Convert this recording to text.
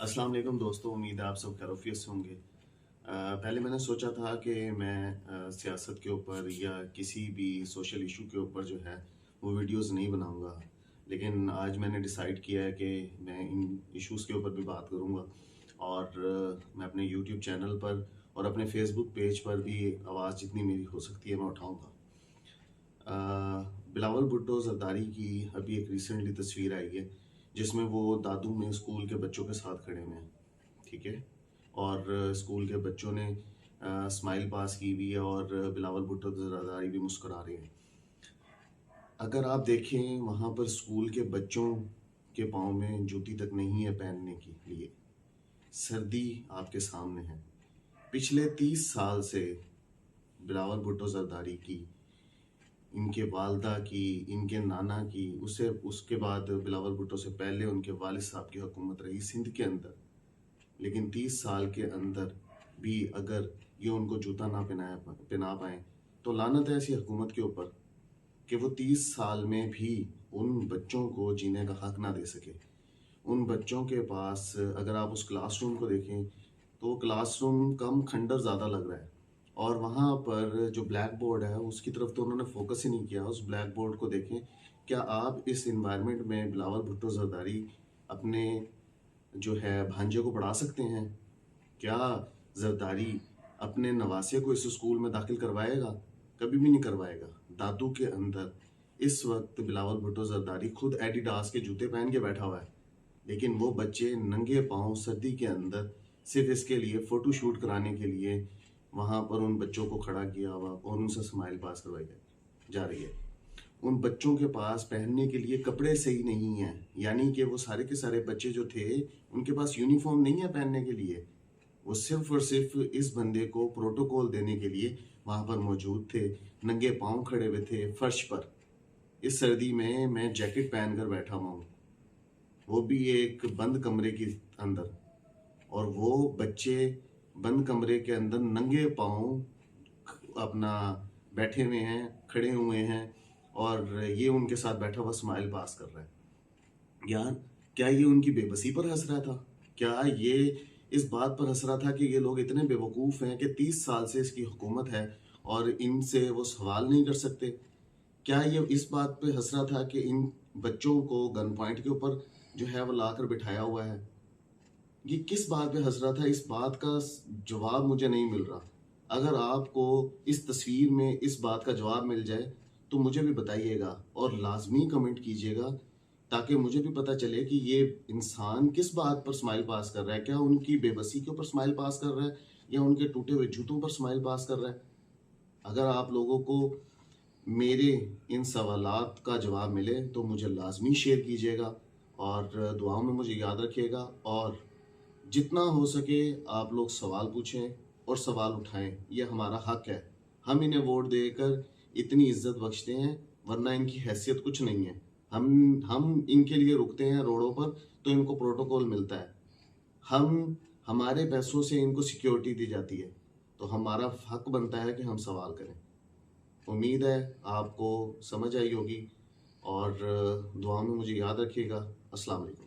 अस्सलाम वालेकुम दोस्तों, उम्मीद है आप सब खैरियत से होंगे। पहले मैंने सोचा था कि मैं सियासत के ऊपर या किसी भी सोशल इशू के ऊपर जो है वो वीडियोस नहीं बनाऊंगा, लेकिन आज मैंने डिसाइड किया है कि मैं इन इश्यूज़ के ऊपर भी बात करूंगा और मैं अपने यूट्यूब चैनल पर और अपने फेसबुक पेज पर भी आवाज़ जितनी मेरी हो सकती है मैं उठाऊंगा। बिलावल भुट्टो जरदारी की अभी एक रिसेंटली तस्वीर आई है जिसमें वो दादू में स्कूल के बच्चों के साथ खड़े हुए हैं, ठीक है। और स्कूल के बच्चों ने स्माइल पास की हुई है और बिलावल भुट्टो जरदारी भी मुस्कुरा रहे हैं। अगर आप देखें वहाँ पर स्कूल के बच्चों के पाँव में जूती तक नहीं है पहनने के लिए। सर्दी आपके सामने है। पिछले 30 साल से बिलावल भुट्टो जरदारी की, इनके वालदा की, इनके नाना की, उससे उसके बाद बिलावल भुट्टो से पहले उनके वालिद साहब की हुकूमत रही सिंध के अंदर। लेकिन 30 साल के अंदर भी अगर ये उनको जूता ना पहना पाए तो लानत है ऐसी हुकूमत के ऊपर कि वो 30 साल में भी उन बच्चों को जीने का हक ना दे सके। उन बच्चों के पास अगर आप उस क्लासरूम को देखें तो क्लासरूम कम खंडर ज़्यादा लग रहा है और वहाँ पर जो ब्लैक बोर्ड है उसकी तरफ तो उन्होंने फोकस ही नहीं किया। उस ब्लैक बोर्ड को देखें, क्या आप इस इन्वायरमेंट में बिलावल भुट्टो जरदारी अपने जो है भांजे को पढ़ा सकते हैं? क्या जरदारी अपने नवासे को इस स्कूल में दाखिल करवाएगा? कभी भी नहीं करवाएगा। दादू के अंदर इस वक्त बिलावल भुट्टो जरदारी खुद एडिडास के जूते पहन के बैठा हुआ है, लेकिन वो बच्चे नंगे पांव सर्दी के अंदर सिर्फ इसके लिए फोटो शूट कराने के लिए वहां पर उन बच्चों को खड़ा किया हुआ और उनसे स्माइल पास करवाई जा रही है। उन बच्चों के पास पहनने के लिए कपड़े सही नहीं है, यानी कि वो सारे के सारे बच्चे जो थे उनके पास यूनिफॉर्म नहीं है पहनने के लिए। वो सिर्फ और सिर्फ इस बंदे को प्रोटोकॉल देने के लिए वहां पर मौजूद थे। नंगे पांव खड़े हुए थे फर्श पर। इस सर्दी में मैं जैकेट पहनकर बैठा हुआ हूँ, वो भी एक बंद कमरे के अंदर, और वो बच्चे बंद कमरे के अंदर नंगे पांव अपना बैठे हुए हैं, खड़े हुए हैं और ये उनके साथ बैठा हुआ स्माइल पास कर रहा है। यार, क्या ये उनकी बेबसी पर हंस रहा था? क्या ये इस बात पर हंस रहा था कि ये लोग इतने बेवकूफ़ हैं कि 30 साल से इसकी हुकूमत है और इनसे वो सवाल नहीं कर सकते? क्या ये इस बात पे हंस रहा था कि इन बच्चों को गन पॉइंट के ऊपर जो है वो लाकर बिठाया हुआ है? ये किस बात पे हंस रहा था? इस बात का जवाब मुझे नहीं मिल रहा। अगर आपको इस तस्वीर में इस बात का जवाब मिल जाए तो मुझे भी बताइएगा और लाजमी कमेंट कीजिएगा, ताकि मुझे भी पता चले कि ये इंसान किस बात पर स्माइल पास कर रहा है। क्या उनकी बेबसी के ऊपर स्माइल पास कर रहा है या उनके टूटे हुए जूतों पर स्माइल पास कर रहा है? अगर आप लोगों को मेरे इन सवालात का जवाब मिले तो मुझे लाजमी शेयर कीजिएगा और दुआओं में मुझे याद रखिएगा। और जितना हो सके आप लोग सवाल पूछें और सवाल उठाएं, ये हमारा हक है। हम इन्हें वोट देकर इतनी इज्जत बख्शते हैं, वरना इनकी हैसियत कुछ नहीं है। हम इनके लिए रुकते हैं रोडों पर तो इनको प्रोटोकॉल मिलता है। हम हमारे पैसों से इनको सिक्योरिटी दी जाती है, तो हमारा हक बनता है कि हम सवाल करें। उम्मीद है आपको समझ आई होगी और दुआ में मुझे याद रखिएगा। अस्सलाम वालेकुम।